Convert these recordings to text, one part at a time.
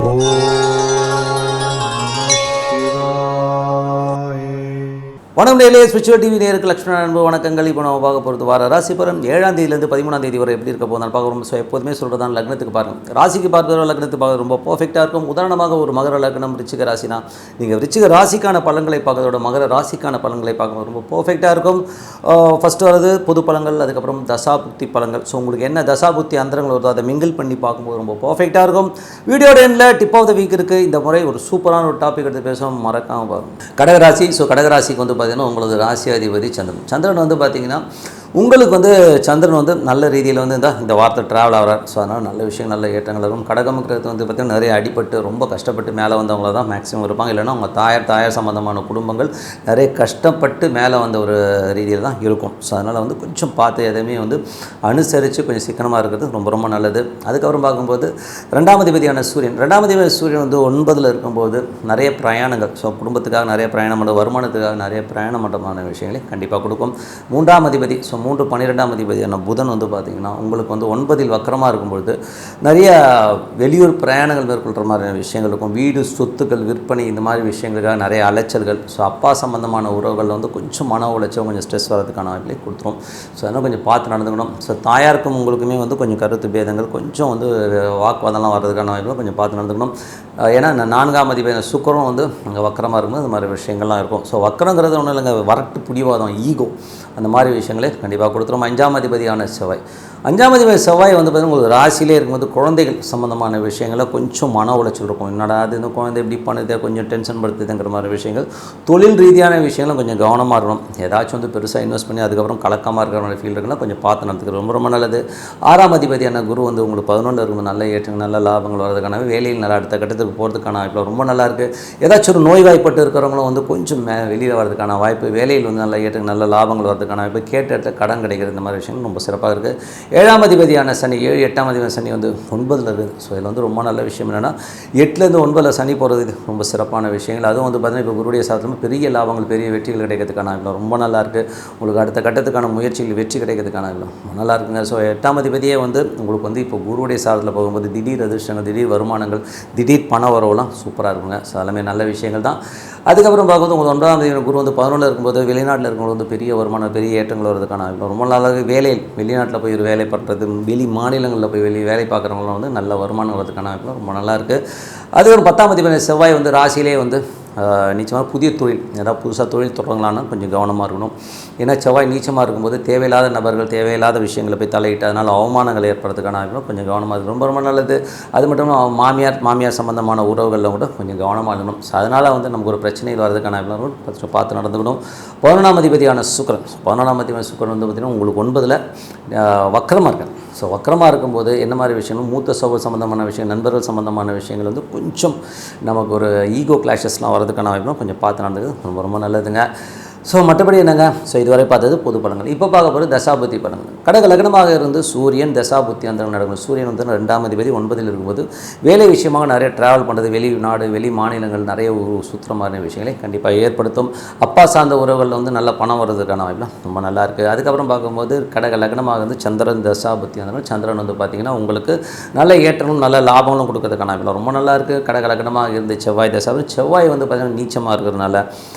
ஓம் சிவாய. வணக்கம் நேயர்களே, ஸ்பிரிச்சுவல் டிவி நேயருக்கு லட்சுமண அன்பு வணக்கங்கள். இப்போ நம்ம பார்க்க போகிறது வார ராசி பலன் 7ஆம் தேதியிலேருந்து 13ஆம் தேதி வரை எப்படி இருக்க போதும் பார்க்குறோம். ஸோ எப்போதுமே சொல்கிறதான் லக்னத்துக்கு பாருங்கள். ராசிக்கு பார்க்குற லக்னத்துக்கு பார்க்க ரொம்ப பர்ஃபெக்டாக இருக்கும். உதாரணமாக ஒரு மகர லக்னம் ரிச்சிக ராசினா நீங்கள் ரிச்சிக ராசிக்கான பலன்களை பார்க்கறதோட மகர ராசிக்கான பலன்களை பார்க்கும்போது ரொம்ப பர்ஃபெக்டாக இருக்கும். ஃபஸ்ட்டு வரது பொது பலன்கள், அதுக்கப்புறம் தசாபுக்தி பலன்கள். ஸோ உங்களுக்கு என்ன தசாபுக்தி அந்தரங்கள் வருதோ அதை மிங்கிள் பண்ணி பார்க்கும்போது ரொம்ப பர்ஃபெக்டாக இருக்கும். வீடியோட எண்டில் டிப் ஆஃப் த வீக் இருக்குது. இந்த முறை ஒரு சூப்பரான ஒரு டாபிக் எடுத்து பேசுவோம், மறக்காமல் பாருங்கள். கடகராசி. ஸோ கடகராசிக்கு வந்து பார்த்தீங்கன்னா உங்களது ராசியாதிபதி சந்திரன் வந்து பார்த்தீங்கன்னா உங்களுக்கு வந்து சந்திரன் வந்து நல்ல ரீதியில் வந்து இந்த வார்த்தை ட்ராவல் ஆகிறார். ஸோ அதனால் நல்ல விஷயம், நல்ல ஏற்றங்கள் இருக்கும். கடகம்ங்கிறது வந்து பார்த்திங்கன்னா நிறைய அடிபட்டு ரொம்ப கஷ்டப்பட்டு மேலே வந்தவங்கள தான் மேக்ஸிமம் இருப்பாங்க. இல்லைன்னா அவங்க தாயார் சம்மந்தமான குடும்பங்கள் நிறைய கஷ்டப்பட்டு மேலே வந்த ஒரு ரீதியில் தான் இருக்கும். ஸோ அதனால் வந்து கொஞ்சம் பார்த்து எதையுமே வந்து அனுசரித்து கொஞ்சம் சிக்கனமாக இருக்கிறது ரொம்ப ரொம்ப நல்லது. அதுக்கப்புறம் பார்க்கும்போது ரெண்டாம் அதிபதியான சூரியன் வந்து 9ல் இருக்கும்போது நிறைய பிரயாணங்கள், ஸோ குடும்பத்துக்காக நிறைய பிரயாணம் பண்ணுற, வருமானத்துக்காக நிறைய பிரயாணம் பண்ணுறமான விஷயங்களை கண்டிப்பாக கொடுக்கும். 3ஆம் அதிபதி, ஸோ 3-12ஆம் அதிபதியான புதன் வந்து பார்த்திங்கன்னா உங்களுக்கு வந்து 9ல் வக்கரமாக இருக்கும்பொழுது நிறைய வெளியூர் பிரயாணங்கள் மேற்கொள்கிற மாதிரியான விஷயங்கள் இருக்கும். வீடு சொத்துக்கள் விற்பனை இந்த மாதிரி விஷயங்களுக்காக நிறைய அலைச்சல்கள். ஸோ அப்பா சம்மந்தமான உறவுகளில் வந்து கொஞ்சம் மன உளைச்சல், கொஞ்சம் ஸ்ட்ரெஸ் வரதுக்கான வாய்ப்பை கொடுத்துரும். ஸோ அதனால் கொஞ்சம் பார்த்து நடந்துக்கணும். ஸோ தாயாருக்கும் உங்களுக்குமே வந்து கொஞ்சம் கருத்து பேதங்கள், கொஞ்சம் வந்து வாக்குவாதம்லாம் வர்றதுக்கான வாய்ப்பில் கொஞ்சம் பார்த்து நடந்துக்கணும். ஏன்னா 4ஆம் அதிபதியான சுக்கிரன் வந்து அங்கே வக்கரமாக இருக்கும்போது இந்த மாதிரி விஷயங்கள்லாம் இருக்கும். ஸோ வக்கரங்கிறது ஒன்றும் இல்லைங்க, வரட்டு பிடிவாதம், ஈகோ, அந்த மாதிரி விஷயங்களே கண்டிப்பாக கொடுத்துரும். 5ஆம் அதிபதியான செவ்வாய் வந்து பார்த்திங்கன்னா உங்களுக்கு ராசியிலே இருக்கும்போது குழந்தைகள் சம்மந்தமான விஷயங்களில் கொஞ்சம் மன உளைச்சல் இருக்கும். என்னடா அது இந்த குழந்தை இப்படி பண்ணுதே, கொஞ்சம் டென்ஷன் படுத்துதுங்கிற மாதிரி விஷயங்கள். தொழில் ரீதியான விஷயங்களும் கொஞ்சம் கவனமாக இருக்கணும். ஏதாச்சும் வந்து பெருசாக இன்வெஸ்ட் பண்ணி அதுக்கப்புறம் கலக்கமாக இருக்கிற மாதிரி ஃபீல் இருக்குன்னா கொஞ்சம் பார்த்து நடத்துக்கிறது ரொம்ப ரொம்ப நல்லது. 6ஆம் அதிபதியான குரு வந்து உங்களுக்கு 11ல் இருக்கும்போது நல்ல ஏற்றங்கள், நல்ல லாபங்கள் வரதுக்கான, வேலையில் நல்லா அடுத்த கட்டத்துக்கு போகிறதுக்கான வாய்ப்பு ரொம்ப நல்லா இருக்குது. ஏதாச்சும் ஒரு நோய்வாய்ப்பட்டு இருக்கிறவங்களும் வந்து கொஞ்சம் வெளியில் வரதுக்கான வாய்ப்பு, வேலையில் வந்து நல்ல ஏற்றங்கள், நல்ல லாபங்கள் வரதுக்கான வாய்ப்பு, கேட்ட இடத்துல கடன் கிடைக்கிறது, இந்த மாதிரி விஷயங்கள் ரொம்ப சிறப்பாக இருக்குது. 7ஆம் அதிபதியான சனி, 7-8ஆம் அதிபதியான சனி வந்து 9ல் இருக்குது. ஸோ இதில் வந்து ரொம்ப நல்ல விஷயம் என்னென்னா 8லேருந்து 9ல் சனி போகிறது ரொம்ப சிறப்பான விஷயங்கள். அதுவும் வந்து பார்த்திங்கன்னா இப்போ குருடைய சாதத்தில் பெரிய லாபங்கள், பெரிய வெற்றிகள் கிடைக்கிறதுக்கான ரொம்ப நல்லா இருக்குது. உங்களுக்கு அடுத்த கட்டத்துக்கான முயற்சிகள் வெற்றி கிடைக்கிறதுக்கான ரொம்ப நல்லா இருக்குங்க. ஸோ 8ஆம் அதிபதியே வந்து உங்களுக்கு வந்து இப்போ குருடைய சாதத்தில் போகும்போது திடீர் அதிர்ஷ்டங்கள், திடீர் வருமானங்கள், திடீர் பண வரவுலாம் சூப்பராக இருக்குங்க. ஸோ எல்லாமே நல்ல விஷயங்கள் தான். அதுக்கப்புறம் பார்க்கும்போது உங்களுக்கு 9ஆம் அதிபதியான குரு வந்து 11ல் இருக்கும்போது வெளிநாட்டில் இருக்கும்போது வந்து பெரிய வருமானம், பெரிய ஏற்றங்கள் வருவதற்கான ரொம்ப நல்லா வேலையில் வெளிநாட்டில் போய் ஒரு வேலை பண்ணுறது, வெளி மாநிலங்களில் போய் வேலை பார்க்குறவங்களாம் வந்து நல்ல வருமானம் வரதுக்கான ரொம்ப நல்லா இருக்குது. அதுக்கப்புறம் 10ஆம் அதிபதியான செவ்வாய் வந்து ராசியிலே வந்து நீச்சமாக புதிய தொழில், ஏதாவது புதுசாக தொழில் தொடங்கலான்னா கொஞ்சம் கவனமாக இருக்கணும். ஏன்னா செவ்வாய் நீச்சமாக இருக்கும்போது தேவையில்லாத நபர்கள், தேவையில்லாத விஷயங்களை போய் தலையிட்டு அதனால் அவமானங்கள் ஏற்படுறதுக்கான கொஞ்சம் கவனமாக இருக்கணும். ரொம்ப ரொம்ப நல்லது. அது மட்டும் மாமியார் சம்மந்தமான உறவுகளில் கூட கொஞ்சம் கவனமாக இருக்கணும். ஸோ அதனால் வந்து நமக்கு ஒரு பிரச்சனைகள் வரதுக்கான கொஞ்சம் பார்த்து நடந்துக்கணும். 11ஆம் அதிபதியான சுக்கிரன் வந்து பார்த்திங்கன்னா உங்களுக்கு 9ல் வக்கரமாக இருக்காங்க. ஸோ வக்கரமாக இருக்கும்போது என்ன மாதிரி விஷயங்கள், மூத்த சகோதர சம்மந்தமான விஷயம், நண்பர்கள் சம்மந்தமான விஷயங்கள் வந்து கொஞ்சம் நமக்கு ஒரு ஈகோ கிளாஷஸ்லாம் வரதுக்கான வாய்ப்புலாம் கொஞ்சம் பார்த்து நடந்துக்கிறது ரொம்ப ரொம்ப நல்லதுங்க. ஸோ மற்றபடி என்னங்க, ஸோ இதுவரை பார்த்தது பொது பலன்கள். இப்போ பார்க்க போகிறது தசாபுத்தி பலன்கள். கடக லக்னமாக இருந்து சூரியன் தசாபுத்தி அந்த நடக்கும். சூரியன் வந்து 2ஆம் அதிபதி 9ல் இருக்கும்போது வேலை விஷயமாக நிறைய ட்ராவல் பண்ணுறது, வெளிநாடு, வெளி மாநிலங்கள் நிறைய சுற்றுற மாதிரி விஷயங்களை கண்டிப்பாக ஏற்படுத்தும். அப்பா சார்ந்த உறவுகளில் வந்து நல்ல பணம் வர்றதுக்கான வாய்ப்புலாம் ரொம்ப நல்லா இருக்குது. அதுக்கப்புறம் பார்க்கும்போது கடக லக்னமாக இருந்து சந்திரன் தசாபுத்தி அந்த சந்திரன் வந்து பார்த்திங்கன்னா உங்களுக்கு நல்ல ஏற்றமும் நல்ல லாபங்களும் கொடுக்கறதுக்கான வாய்ப்புலாம் ரொம்ப நல்லா இருக்குது. கடக லக்னமாக இருந்து செவ்வாய் வந்து பார்த்திங்கன்னா நீச்சமாக இருக்கிறதுனால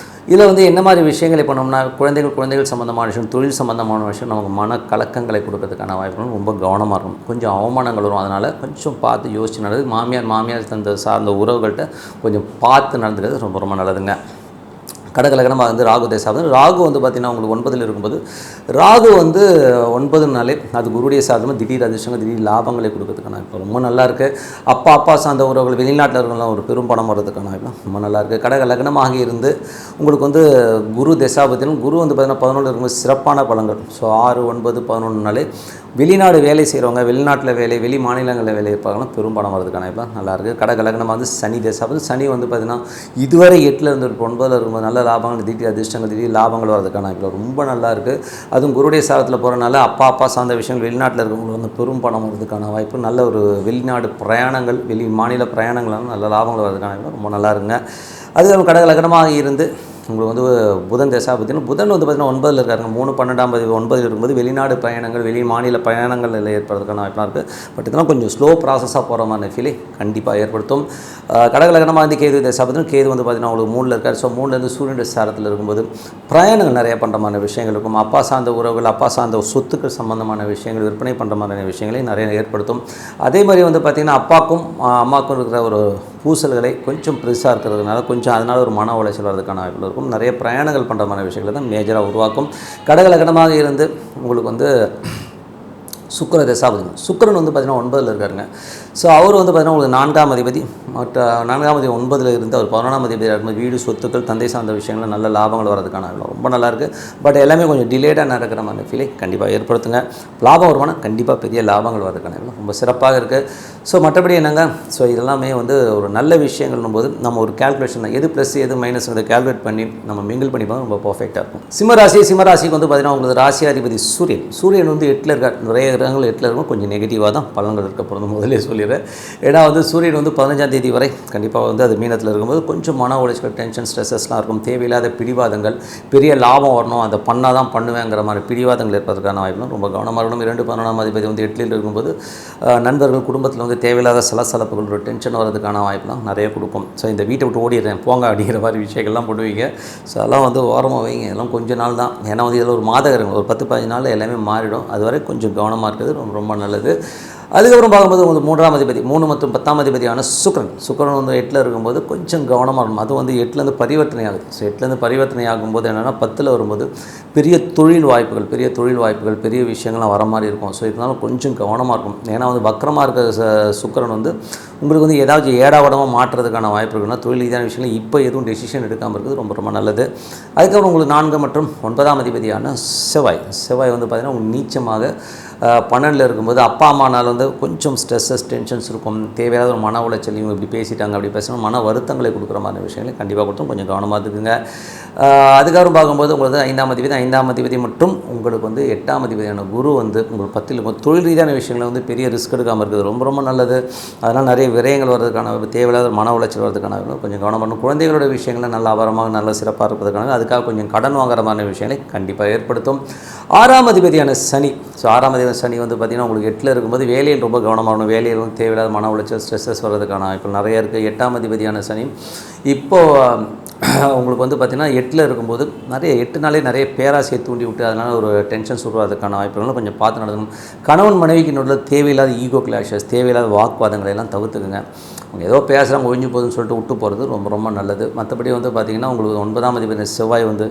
இதில் வந்து என்ன மாதிரி விஷயங்களை பண்ணோம்னா குழந்தைகள் சம்மந்தமான விஷயம், தொழில் சம்மந்தமான விஷயம் நமக்கு மன கலக்கங்களை கொடுக்கறதுக்கான வாய்ப்புகள் ரொம்ப கவனமாக இருக்கும். கொஞ்சம் அவமானங்கள் வரும். அதனால் கொஞ்சம் பார்த்து யோசிச்சு நடக்குது. மாமியார் சார்ந்த உறவுகள்கிட்ட கொஞ்சம் பார்த்து நடந்துக்கிறது ரொம்ப ரொம்ப நல்லதுங்க. கடக லக்னமாக வந்து ராகு தசாபதி. ராகு வந்து பார்த்திங்கன்னா உங்களுக்கு 9ல் இருக்கும்போது ராகு வந்து 9னாலே அது குருடைய சாதமாக திடீர் அதிர்ஷ்டங்கள், திடீர் லாபங்களை கொடுக்கறதுக்கான இப்போ ரொம்ப நல்லா இருக்குது. அப்பா சார்ந்த உறவுகள், வெளிநாட்டில் இருக்கலாம் ஒரு பெரும் பணம் வர்றதுக்கான ரொம்ப நல்லா இருக்குது. கடக லக்னமாக இருந்து உங்களுக்கு வந்து குரு தசாபதியிலும் குரு வந்து பார்த்திங்கன்னா 11ல் இருக்கும்போது சிறப்பான பலன்கள். ஸோ 6, 9, 11னாலே வெளிநாடு வேலை செய்கிறவங்க, வெளிநாட்டில் வேலை, வெளி மாநிலங்களில் வேலை இருப்பாங்கன்னா பெரும் பணம் வரதுக்கான வாய்ப்புலாம் நல்லாயிருக்கு. கடக லக்னமாக வந்து சனி தசாபதி. சனி வந்து பார்த்திங்கன்னா இதுவரை 8ல் இருந்து 9ல் இருக்கும்போது நல்ல லாபங்கள், திடீர் அதிர்ஷ்டங்கள், திடீர் லாபங்கள் வரதுக்கான வாய்ப்பு ரொம்ப நல்லா இருக்குது. அதுவும் குருடைய சாதத்தில் போகிறனால அப்பா சார்ந்த விஷயங்கள், வெளிநாட்டில் இருக்கவங்களுக்கு வந்து பெரும் பணம் வரதுக்கான வாய்ப்பு, நல்ல ஒரு வெளிநாடு பிரயாணங்கள், வெளி மாநில பிரயாணங்களான நல்ல லாபங்கள் வரதுக்கான வாய்ப்பு ரொம்ப நல்லா இருக்குங்க. அது கடக லக்னமாக இருந்து உங்களுக்கு வந்து புதன் தசாபுத்தின்னு புதன் வந்து பார்த்திங்கன்னா 9ல் இருக்காருங்க. 3/12 இருக்கும்போது வெளிநாடு பயணங்கள் வெளி மாநில பயணங்கள் ஏற்படுறதுக்கான வாய்ப்பாக இருக்குது. பட் இதெல்லாம் கொஞ்சம் ஸ்லோ ப்ராசஸாக போகிற மாதிரி ஃபீலை கண்டிப்பாக ஏற்படுத்தும். கடகலகனமாக வந்து கேது தசாபுத்தின்னு கேது வந்து பார்த்திங்கன்னா உங்களுக்கு 3ல் இருக்கார். ஸோ 3லேருந்து சூரியனுடைய சாரத்தில் இருக்கும்போது பிரயாணங்கள் நிறைய பண்ணுற மாதிரி விஷயங்கள் இருக்கும். அப்பா சார்ந்த உறவுகள், அப்பா சார்ந்த சொத்துக்கள் சம்பந்தமான விஷயங்கள், விற்பனை பண்ணுற மாதிரியான விஷயங்களை நிறைய ஏற்படுத்தும். அதே மாதிரி வந்து பார்த்திங்கன்னா அப்பாவுக்கும் அம்மாவுக்கும் இருக்கிற ஒரு பூசல்களை கொஞ்சம் பெருசாக இருக்கிறதுனால கொஞ்சம் அதனால் ஒரு மன உளைச்சல் வரதுக்கான வாய்ப்புகள் இருக்கும். நிறைய பிரயாணங்கள் பண்ணுற மாதிரி விஷயங்களை தான் மேஜராக உருவாக்கும். கடகலகனமாக இருந்து உங்களுக்கு வந்து சுக்கிர தசாபதி. சுக்கிரன் வந்து பார்த்திங்கன்னா 9ல் இருக்காருங்க. ஸோ அவர் வந்து பார்த்திங்கன்னா உங்களுக்கு 4ஆம் அதிபதி. மற்ற 4ஆம் அதிபதி 9ல் இருந்து அவர் 11ஆம் அதிபதியாக இருக்கும்போது வீடு, சொத்துக்கள், தந்தை சார்ந்த விஷயங்கள் நல்ல லாபங்கள் வரதுக்கான ரொம்ப நல்லாயிருக்கு. பட் எல்லாமே கொஞ்சம் டிலேடாக நடக்கிற மாதிரி ஃபீலை கண்டிப்பாக ஏற்படுத்துங்க. லாபம் வருமானம் கண்டிப்பாக பெரிய லாபங்கள் வரதுக்கான ரொம்ப சிறப்பாக இருக்குது. ஸோ மற்றபடி என்னங்க, ஸோ இதெல்லாமே வந்து ஒரு நல்ல விஷயங்கள்னும் போது நம்ம ஒரு கேல்குலேஷன் எது ப்ளஸ் எது மைனஸ்ங்கிறத கேல்குலேட் பண்ணி நம்ம மிங்கிள் பண்ணி போது ரொம்ப பர்ஃபெக்டாக இருக்கும். சிம்மராசிக்கு வந்து பார்த்திங்கன்னா உங்களுக்கு ராசியாதிபதி சூரியன் வந்து 8ல் இருக்கார். நிறைய கிரகங்கள் 8ல் இருக்கும். கொஞ்சம் நெகட்டிவாக தான் பலன்கள் இருக்க போகிறது முதலே சொல்லிடுறேன். ஏன்னா வந்து சூரியன் வந்து 15ஆம் தேதி வரை கண்டிப்பாக வந்து அது மீனத்தில் இருக்கும்போது கொஞ்சம் மன உளைச்சல், டென்ஷன், ஸ்ட்ரெஸ்ஸஸ்லாம் இருக்கும். தேவையில்லாத பிடிவாதங்கள், பெரிய லாபம் வரணும், அதை பண்ணால் தான் பண்ணுவேங்கிற மாதிரி பிடிவாதங்கள் ஏற்பதற்கான வாய்ப்புலாம் ரொம்ப கவனமாக இருக்கணும். 2/11ஆம் அதிபதி வந்து 8ல் இருக்கும்போது நண்பர்கள், குடும்பத்தில் வந்து தேவையில்லாத சலசலப்புகள், ஒரு டென்ஷன் வரதுக்கான வாய்ப்புலாம் நிறைய கொடுக்கும். ஸோ இந்த வீட்டை விட்டு ஓடிடுறேன் போங்க அப்படிங்கிற மாதிரி விஷயங்கள்லாம் பண்ணுவீங்க. ஸோ அதெல்லாம் வந்து ஓரமாக வைங்க. இதெல்லாம் கொஞ்சம் நாள் தான். ஏன்னா வந்து இதில் ஒரு மாதகரங்கள் ஒரு 10-15 நாள் எல்லாமே மாறிடும். அதுவரை கொஞ்சம் கவனமாக இருக்கிறது ரொம்ப நல்லது. அதுக்கப்புறம் பார்க்கும்போது உங்களுக்கு 3ஆம் அதிபதி 3 மற்றும் 10ஆம் அதிபதியான சுக்கிரன் வந்து 8ல் இருக்கும்போது கொஞ்சம் கவனமாக இருக்கும். அது வந்து 8லேருந்து பரிவர்த்தனை ஆகுது. ஸோ 8லேருந்து பரிவர்த்தனை ஆகும்போது என்னென்னா 10ல் வரும்போது பெரிய தொழில் வாய்ப்புகள் பெரிய விஷயங்கள்லாம் வர மாதிரி இருக்கும். ஸோ இதனால கொஞ்சம் கவனமாக இருக்கும். ஏன்னா வந்து வக்கரமாக இருக்க சுக்கிரன் வந்து உங்களுக்கு வந்து ஏதாவது ஏடாவடமாக மாற்றுறதுக்கான வாய்ப்பு இருக்குன்னா தொழில் ரீதியான விஷயங்கள் இப்போ எதுவும் டெசிஷன் எடுக்காமல் இருக்குது ரொம்ப நல்லது. அதுக்கப்புறம் உங்களுக்கு 4 மற்றும் 9ஆம் அதிபதியான செவ்வாய் வந்து பார்த்திங்கன்னா உங்களுக்கு நீச்சமாக 12ல் இருக்கும்போது அப்பா அம்மானால் வந்து கொஞ்சம் ஸ்ட்ரெஸ்ஸஸ், டென்ஷன்ஸ் இருக்கும். தேவையான ஒரு மன உளைச்சல், இவங்க இப்படி பேசிட்டாங்க அப்படி பேசணும், மன வருத்தங்களை கொடுக்குற மாதிரி விஷயங்களை கண்டிப்பாக கொடுத்தும் கொஞ்சம் கவனமாக இருக்குங்க. அதுக்கப்புறம் பார்க்கும்போது உங்களுக்கு 5ஆம் அதிபதி மற்றும் உங்களுக்கு வந்து 8ஆம் அதிபதியான குரு வந்து உங்களுக்கு 10ல் இருக்கும். தொழில் ரீதியான விஷயங்களை வந்து பெரிய ரிஸ்க் எடுக்காமல் இருக்குது ரொம்ப நல்லது. அதனால் நிறைய விரயங்கள் வர்றதுக்கான தேவையில்லாத மன உளைச்சல் வர்றதுக்கான கொஞ்சம் கவனம் பண்ணணும். குழந்தைகளோட விஷயங்களை நல்ல அபரமாக நல்ல சிறப்பாக இருப்பதற்கான அதுக்காக கொஞ்சம் கடன் வாங்குற மாதிரி விஷயங்களை கண்டிப்பாக ஏற்படுத்தும். 6ஆம் அதிபதியான சனி. ஸோ 6ஆம் அதிபதி சனி வந்து பார்த்திங்கன்னா உங்களுக்கு 8ல் இருக்கும்போது வேலையில் ரொம்ப கவனமாக இருக்கணும். வேலையில் வந்து தேவையில்லாத மன உளைச்சல், ஸ்ட்ரெஸ்ஸஸ் வர்றதுக்கான வாய்ப்பு நிறைய இருக்குது. 8ஆம் அதிபதியான சனி இப்போது உங்களுக்கு வந்து பார்த்திங்கன்னா 8ல் இருக்கும்போது நிறைய 8 நாளே நிறைய பேராசையை தூண்டி விட்டு அதனால் ஒரு டென்ஷன்ஸ் உருவாதுக்கான வாய்ப்புகளும் கொஞ்சம் பார்த்து நடக்கணும். கணவன் மனைவிக்கு நடுவில் தேவையில்லாத ஈகோ கிளாஷஸ், தேவையில்லாத வாக்குவாதங்களை எல்லாம் தவிர்த்துக்குங்க. அவங்க ஏதோ பேசுகிறாங்க ஒழிஞ்சு போகுதுன்னு சொல்லிட்டு விட்டு போகிறது ரொம்ப நல்லது. மற்றபடி வந்து பார்த்திங்கன்னா உங்களுக்கு 9ஆம் அதிபதி செவ்வாய் வந்து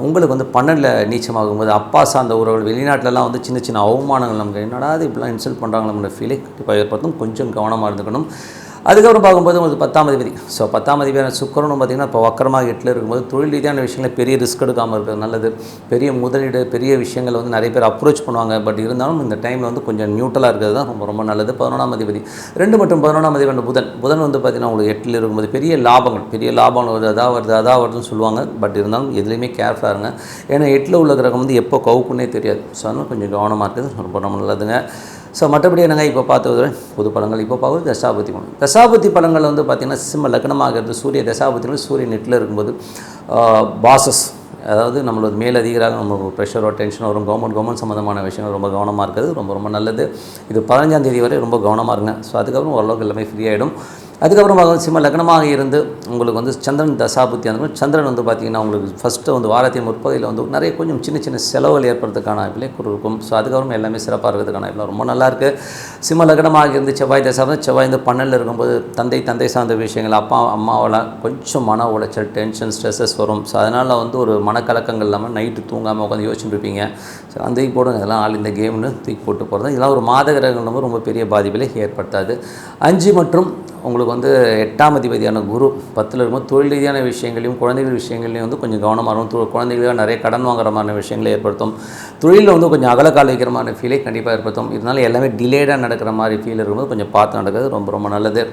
உங்களுக்கு வந்து 12ல் நீச்சமாகும்போது அப்பா சார்ந்த உறவுகள் வெளிநாட்டிலலாம் வந்து சின்ன அவமானங்கள் நமக்கு என்னடா அது இப்படிலாம் இன்சல்ட் பண்ணுறாங்களோட ஃபீலை கண்டிப்பாக ஏற்படுத்தும். கொஞ்சம் கவனமாக இருந்துக்கணும். அதுக்கப்புறம் பார்க்கும்போது உங்களுக்கு 10ஆம் அதிபதி. ஸோ 10ஆம் அதிபதியான சுக்கிரனும் பார்த்திங்கன்னா இப்போ வக்கரமாக 8ல் இருக்கும்போது தொழில் ரீதியான விஷயங்களில் பெரிய ரிஸ்க் எடுக்காமல் இருக்கிறது நல்லது. பெரிய முதலீடு, பெரிய விஷயங்கள் வந்து நிறைய பேர் அப்ரோச் பண்ணுவாங்க. பட் இருந்தாலும் இந்த டைமில் வந்து கொஞ்சம் நியூட்ரலாக இருக்கிறது தான் ரொம்ப நல்லது. 11ஆம் அதிபதி 2 மற்றும் 11ஆம் அதிபதி புதன் வந்து பார்த்திங்கன்னா உங்களுக்கு 8ல் இருக்கும்போது பெரிய லாபங்கள் வருது, அதாக வருதுன்னு சொல்லுவாங்க. பட் இருந்தாலும் எதுலேயுமே கேர்ஃபுல்லாக இருங்க. ஏன்னா 8ல் உள்ள கிரகம் வந்து எப்போ கவுக்குன்னே தெரியாது. ஸோ அதனால் கொஞ்சம் கவனமாக இருக்கிறது ரொம்ப நல்லதுங்க. ஸோ மற்றபடி என்னங்க இப்போ பார்த்து பொது பலன்கள் இப்போ பார்க்குறது தசாபுத்தி பலன்கள் வந்து பார்த்திங்கன்னா சிம்ம லக்னமாகிறது சூரிய தசாபுத்திகள் சூரியன் 8ல் இருக்கும்போது பாசஸ், அதாவது நம்மளோட மேலதிகராக நம்ம ப்ரெஷரோ டென்ஷனோ வரும். கவர்மெண்ட் சம்மந்தமான விஷயங்கள் ரொம்ப கவனமாக இருக்கிறது ரொம்ப நல்லது. இது 15ஆம் தேதி வரை ரொம்ப கவனமாக இருங்க. ஸோ அதுக்கப்புறம் ஓரளவுக்கு எல்லாமே ஃப்ரீ ஆகிடும். அதுக்கப்புறம் சிம்ம லக்னமாக இருந்து உங்களுக்கு வந்து சந்திரன் தசாபுத்தி அந்த சந்திரன் வந்து பார்த்திங்கன்னா உங்களுக்கு ஃபஸ்ட்டு வந்து வாரத்தின் முற்பகுதியில் வந்து நிறைய கொஞ்சம் சின்ன செலவுகள் ஏற்படுறதுக்கான வாய்ப்பிலே இருக்கும். ஸோ அதுக்கப்புறம் எல்லாமே சிறப்பாக இருக்கிறதுக்கான வாய்ப்பில் ரொம்ப நல்லாயிருக்கு. சிம்ம லக்னமாக இருந்து செவ்வாய் வந்து 12ல் இருக்கும்போது தந்தை சார்ந்த விஷயங்கள் அப்பா அம்மாவால் கொஞ்சம் மன உளைச்சல், டென்ஷன், ஸ்ட்ரெஸ்ஸஸ் வரும். ஸோ அதனால் வந்து ஒரு மனக்கலக்கங்கள் இல்லாமல் நைட்டு தூங்காமல் உட்காந்து யோசிச்சுட்டு இருப்பீங்க. ஸோ அந்த தூக்கி போடுங்க, இதெல்லாம் ஆள் இந்த கேம்னு தூக்கி போட்டு போகிறது இதெல்லாம் ஒரு மாதகிரகங்கள் ரொம்ப பெரிய பாதிப்பிலே ஏற்படுத்தாது. 5 மற்றும் உங்களுக்கு வந்து 8ஆம் அதிபதியான குரு 10ல் இருக்கும்போது தொழில் ரீதியான விஷயங்களையும் குழந்தைகள் விஷயங்களையும் வந்து கொஞ்சம் கவனமாக இருக்கும். குழந்தைகளாக நிறைய கடன் வாங்குற மாதிரி விஷயங்களை ஏற்படுத்தும். தொழிலில் வந்து கொஞ்சம் அகலக்கால் வைக்கிற மாதிரி ஃபீலை கண்டிப்பாக ஏற்படுத்தும். இதனால் எல்லாமே டிலேடாக நடக்கிற மாதிரி ஃபீல் இருக்கும்போது கொஞ்சம் பார்த்து நடக்கிறது ரொம்ப நல்லது.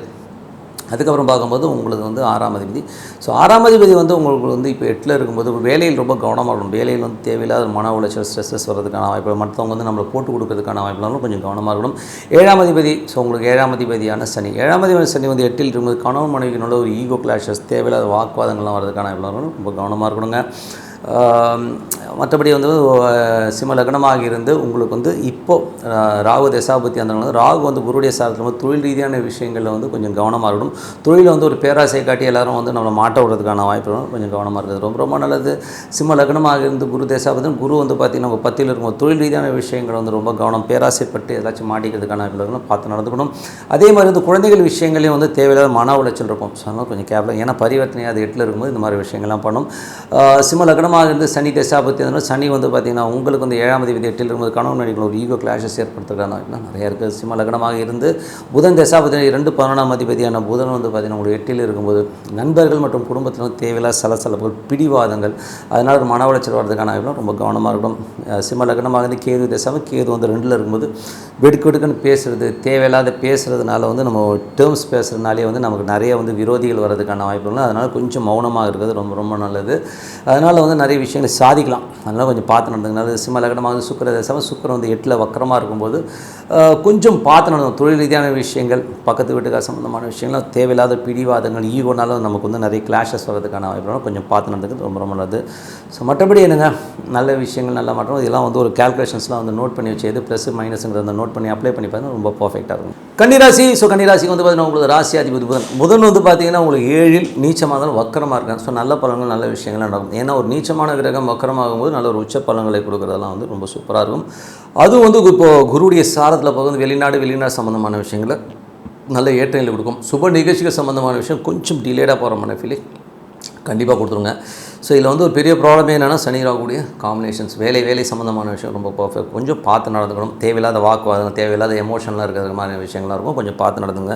அதுக்கப்புறம் பார்க்கும்போது உங்களுக்கு வந்து 6ஆம் அதிபதி. ஸோ 6ஆம் அதிபதி வந்து உங்களுக்கு வந்து இப்போ 8ல் இருக்கும்போது வேலையில் ரொம்ப கவனமாக இருக்கணும். வேலையில் வந்து தேவையில்லாத மன உளைச்சல், ஸ்ட்ரெஸ்ஸஸ் வர்றதுக்கான வாய்ப்பு, மற்றவங்க வந்து நம்மளை போட்டு கொடுக்கறதுக்கான வாய்ப்புனாலும் கொஞ்சம் கவனமாக இருக்கணும். 7ஆம் அதிபதி. ஸோ உங்களுக்கு 7ஆம் அதிபதியான சனி. 7ஆம் அதிபதி சனி வந்து 8ல் இருக்கும்போது கணவன் மனைவிக்கு நல்ல ஒரு ஈகோ கிளாஷஸ், தேவையில்லாத வாக்குவாதங்கள்லாம் வர்றதுக்கான வாய்ப்புனாலும் ரொம்ப கவனமாக இருக்கணுங்க. மற்றபடி வந்து சிம்ம லக்னமாக இருந்து உங்களுக்கு வந்து இப்போது ராகு தசாபுத்தி அந்த ராகு வந்து குருடைய சாரத்தில் வந்து தொழில் ரீதியான விஷயங்களில் வந்து கொஞ்சம் கவனமாக இருக்கணும். தொழிலில் வந்து ஒரு பேராசை காட்டி எல்லாரும் வந்து நம்மளை மாட்ட விடுறதுக்கான வாய்ப்பு கொஞ்சம் கவனமாக இருக்குது. ரொம்ப ரொம்ப நல்லது. சிம்ம லக்னமாக இருந்து குரு தசாபுத்தி குரு வந்து பார்த்திங்கன்னா நம்ம 10ல் இருக்கும்போது தொழில் ரீதியான விஷயங்கள் வந்து ரொம்ப கவனம், பேராசைப்பட்டு ஏதாச்சும் மாட்டிக்கிறதுக்கான வாய்ப்பு பார்த்து நடந்துக்கணும். அதே மாதிரி வந்து குழந்தைகள் விஷயங்களையும் வந்து தேவையில்லாத மன உளைச்சல் இருக்கும். ஸோ அதனால் கொஞ்சம் கேர்ஃபுல்லாக, ஏன்னா பரிவர்த்தனை அது 8ல் இருக்கும்போது இந்த மாதிரி விஷயங்கள்லாம் பண்ணும். சிம்ம லக்னமாக இருந்து சனி தசாபுத்தி சனி வந்து பார்த்திங்கன்னா உங்களுக்கு வந்து 7ஆம் அதிபதி 8ல் இருக்கும்போது கணவன் மனைவிக்குள்ள ஒரு ஈகோ கிளாஷஸ் ஏற்படுத்துறதுக்கான நிறையா இருக்குது. சிம்ம லக்னமாக இருந்து புதன் தசாபுத்தி 2 11ஆம் அதிபதியான புதன் வந்து பார்த்திங்கன்னா உங்களுக்கு 8ல் இருக்கும்போது நண்பர்கள் மற்றும் குடும்பத்தில் வந்து தேவையில்லாத சலசலப்புகள், பிடிவாதங்கள், அதனால் ஒரு மன உளைச்சல் வர்றதுக்கான ரொம்ப கவனமாக இருக்கணும். சிம்ம லக்னமாக இருந்து கேது தசாபுத்தி, கேது வந்து 2ல் இருக்கும்போது வெடுக்குன்னு பேசுகிறது, தேவையில்லாத பேசுகிறதுனால வந்து நம்ம டேர்ம்ஸ் பேசுகிறதுனாலே வந்து நமக்கு நிறைய வந்து விரோதிகள் வர்றதுக்கான வாய்ப்புகள். அதனால் கொஞ்சம் மௌனமாக இருக்கிறது ரொம்ப ரொம்ப நல்லது. அதனால் வந்து நிறைய விஷயங்களை சாதிக்கலாம். அதனால் கொஞ்சம் பார்த்து நடந்துங்க. சிம்ம லக்னமாக சுக்கிர தசை, சுக்கிரன் வந்து 8ல் வக்கரமாக இருக்கும்போது கொஞ்சம் பார்த்து நடக்கும். தொழில் ரீதியான விஷயங்கள், பக்கத்து வீட்டுக்கார சம்மந்தமான விஷயங்கள், தேவையில்லாத பிடிவாதங்கள், ஈகோனாலும் நமக்கு வந்து நிறைய கிளாஷஸ் வர்றதுக்கான வாய்ப்பு. கொஞ்சம் பார்த்து நடந்துக்கிறது ரொம்ப ரொம்ப நல்லது. ஸோ மற்றபடி என்னங்க, நல்ல விஷயங்கள் நல்லா மாற்றம், இதெல்லாம் வந்து ஒரு கேல்குலேஷன்ஸ்லாம் வந்து நோட் பண்ணி வச்சு எது ப்ளஸ் மைனஸுங்கிறத நோட் பண்ணி அப்ளை பண்ணி பார்த்தா ரொம்ப பர்ஃபெக்டாக இருக்கும். கன்னிராசி. ஸோ கன்னிராசிக்கு வந்து பார்த்தீங்கன்னா உங்களுக்கு ராசி அதிபதி புதன் வந்து பார்த்தீங்கன்னா உங்களுக்கு 7ல் நீச்சமாக இருந்தாலும் வக்கரமாக இருக்காங்க. ஸோ நல்ல பலன்கள், நல்ல விஷயங்கள் நடக்கும். ஏன்னா ஒரு நீச்சமான கிரகம் வக்கரமாகும்போது நல்ல ஒரு உச்ச பலன்களை கொடுக்குறதெல்லாம் வந்து ரொம்ப சூப்பராக இருக்கும். அதுவும் வந்து இப்போது குருடைய சாரத்தில் போகும்போது வெளிநாடு சம்மந்தமான விஷயங்களை நல்ல ஏற்றங்களை கொடுக்கும். சுப நிகழ்ச்சிகள் சம்மந்தமான விஷயம் கொஞ்சம் டிலேடாக போகிற மாதிரி ஃபீலிங் கண்டிப்பாக கொடுத்துருங்க. ஸோ இதில் வந்து ஒரு பெரிய ப்ராப்ளமே என்னென்னா சனி ராகுடைய காம்பினேஷன்ஸ், வேலை சம்மந்தமான விஷயம் ரொம்ப பர்ஃபெக்ட். கொஞ்சம் பார்த்து நடந்துக்கணும். தேவையில்லாத வாக்குவாதம், தேவையில்லாத எமோஷனலாக இருக்கிற மாதிரி விஷயங்களாக இருக்கும். கொஞ்சம் பார்த்து நடந்துங்க.